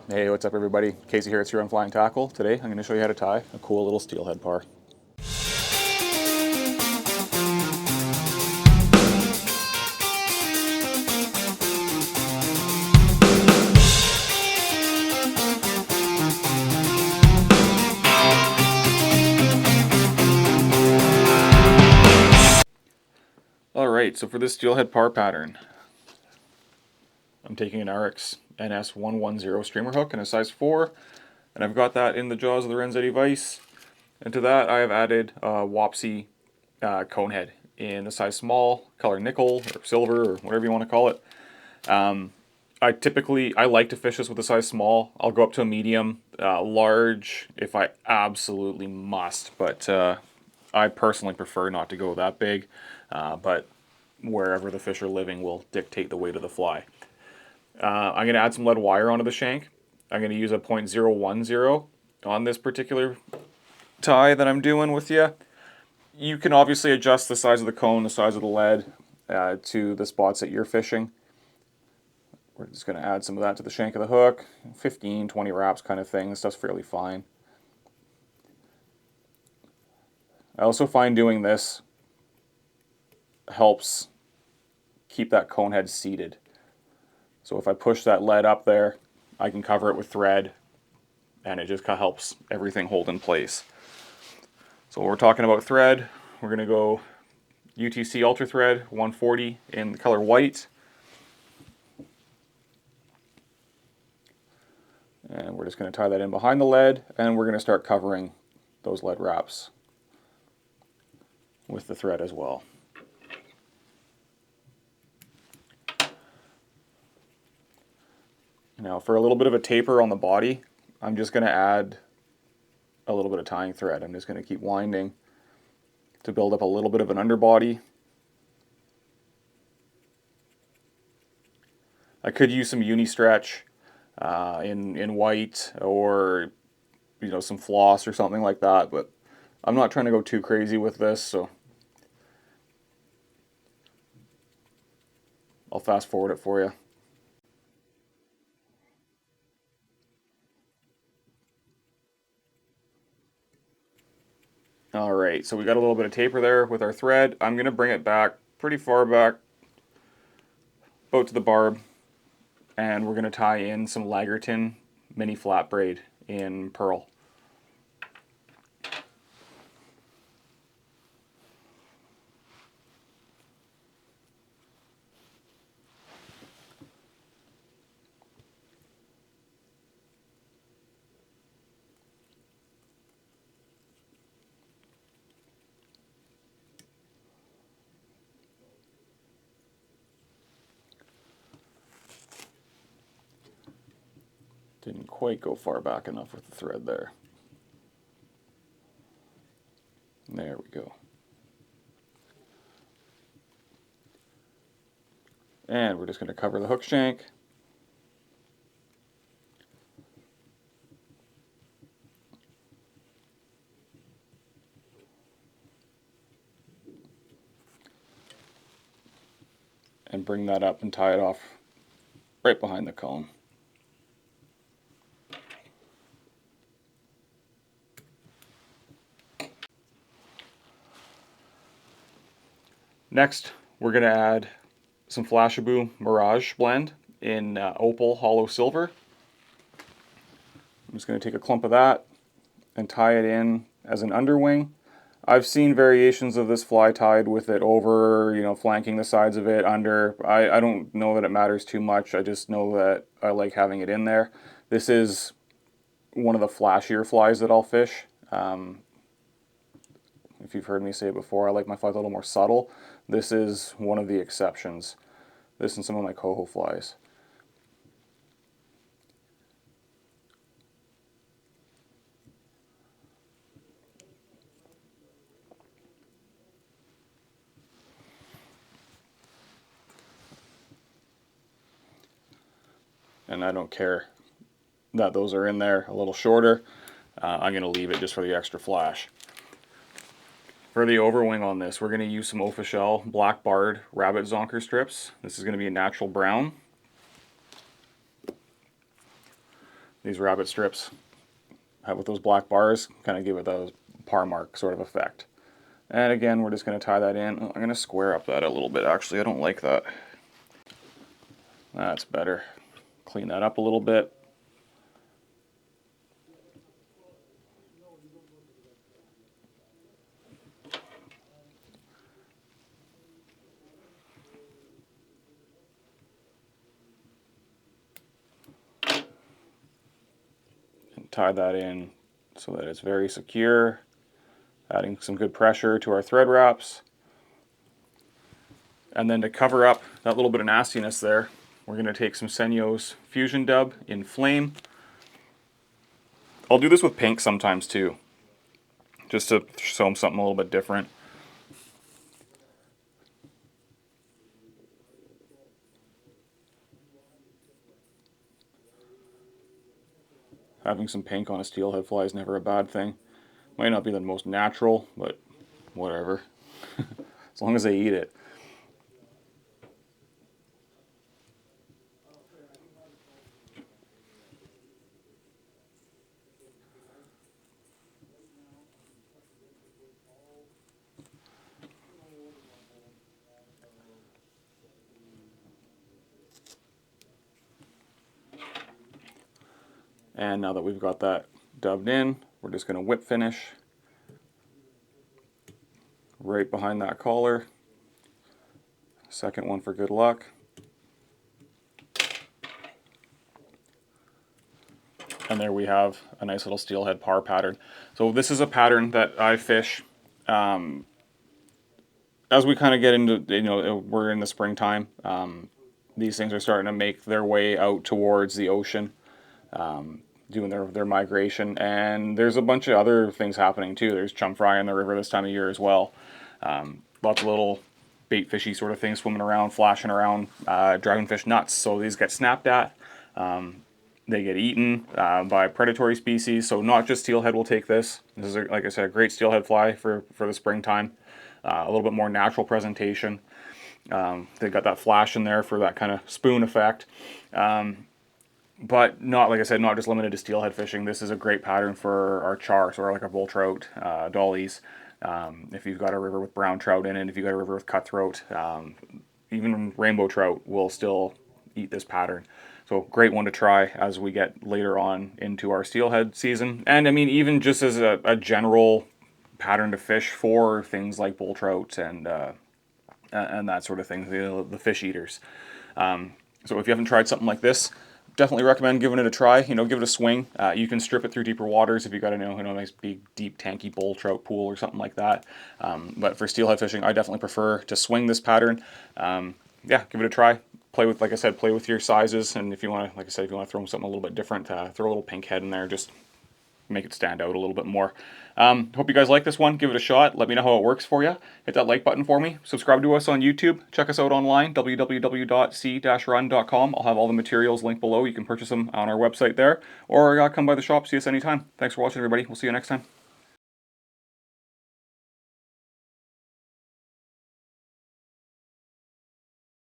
Hey, what's up everybody? Casey here, it's here on Flying Tackle. Today I'm going to show you how to tie a cool little steelhead parr. Alright, so for this steelhead parr pattern, I'm taking an Ahrex NS110 streamer hook in a size 4, and I've got that in the jaws of the Renzetti vise. And to that I have added a Wapsi cone head in a size small, color nickel or silver or whatever you want to call it. I like to fish this with a size small. I'll go up to a medium, large if I absolutely must, but I personally prefer not to go that big, but wherever the fish are living will dictate the weight of the fly. I'm going to add some lead wire onto the shank. I'm going to use a .010 on this particular tie that I'm doing with you. You can obviously adjust the size of the cone, the size of the lead to the spots that you're fishing. We're just going to add some of that to the shank of the hook. 15, 20 wraps kind of thing. This stuff's fairly fine. I also find doing this helps keep that cone head seated. So if I push that lead up there, I can cover it with thread, and it just kind of helps everything hold in place. So we're talking about thread. We're going to go UTC Ultra Thread 140 in the color white. And we're just going to tie that in behind the lead, and we're going to start covering those lead wraps with the thread as well. Now for a little bit of a taper on the body, I'm just going to add a little bit of tying thread. I'm just going to keep winding to build up a little bit of an underbody. I could use some uni stretch in white, or some floss or something like that, but I'm not trying to go too crazy with this, so I'll fast forward it for you. Alright, so we got a little bit of taper there with our thread. I'm going to bring it back pretty far back, about to the barb, and we're going to tie in some Lagerton mini flat braid in pearl. Didn't quite go far back enough with the thread there. There we go. And we're just going to cover the hook shank. And bring that up and tie it off right behind the cone. Next, we're going to add some Flashabou Mirage blend in opal hollow silver. I'm just going to take a clump of that and tie it in as an underwing. I've seen variations of this fly tied with it over, flanking the sides of it, under. I don't know that it matters too much. I just know that I like having it in there. This is one of the flashier flies that I'll fish. If you've heard me say it before, I like my flies a little more subtle. This is one of the exceptions. This and some of my coho flies. And I don't care that those are in there a little shorter. I'm going to leave it just for the extra flash. For the overwing on this, we're going to use some Official Black Barred Rabbit Zonker strips. This is going to be a natural brown. these rabbit strips with those black bars kind of give it those par mark sort of effect. And again, we're just going to tie that in. I'm going to square up that a little bit, actually. I don't like that. That's better. Clean that up a little bit. And tie that in so that it's very secure. Adding some good pressure to our thread wraps. And then to cover up that little bit of nastiness there, we're going to take some Senyo's Fusion Dub in Flame. I'll do this with pink sometimes too, just to show them something a little bit different. Having some pink on a steelhead fly is never a bad thing. Might not be the most natural, but whatever. As long as they eat it. And now that we've got that dubbed in, we're just going to whip finish right behind that collar. Second one for good luck. And there we have a nice little Steelhead Parr pattern. So this is a pattern that I fish as we kind of get into, we're in the springtime. These things are starting to make their way out towards the ocean. Doing their migration, and there's a bunch of other things happening too. There's chum fry in the river this time of year as well. Lots of little bait fishy sort of things swimming around, flashing around, dragonfish nuts. So these get snapped at. They get eaten by predatory species. So not just steelhead will take this. This is, like I said, a great steelhead fly for the springtime. A little bit more natural presentation. They got that flash in there for that kind of spoon effect. But not, like I said, not just limited to steelhead fishing. This is a great pattern for our char, so like our bull trout, dollies. If you've got a river with brown trout in it, if you've got a river with cutthroat, even rainbow trout will still eat this pattern. So great one to try as we get later on into our steelhead season. And I mean, even just as a general pattern to fish for things like bull trout and that sort of thing, the fish eaters. So if you haven't tried something like this, definitely recommend giving it a try. Give it a swing. You can strip it through deeper waters if you got a nice big, deep, tanky bull trout pool or something like that. But for steelhead fishing, I definitely prefer to swing this pattern. Yeah, give it a try. Play with, like I said, play with your sizes, and if you want to, like I said, if you want to throw something a little bit different, throw a little pink head in there, just make it stand out a little bit more. Hope you guys like this one. Give it a shot. Let me know how it works for you. Hit that like button for me. Subscribe to us on YouTube. Check us out online, www.c-run.com. I'll have all the materials linked below. You can purchase them on our website there, or come by the shop. See us anytime. Thanks for watching, everybody. We'll see you next time.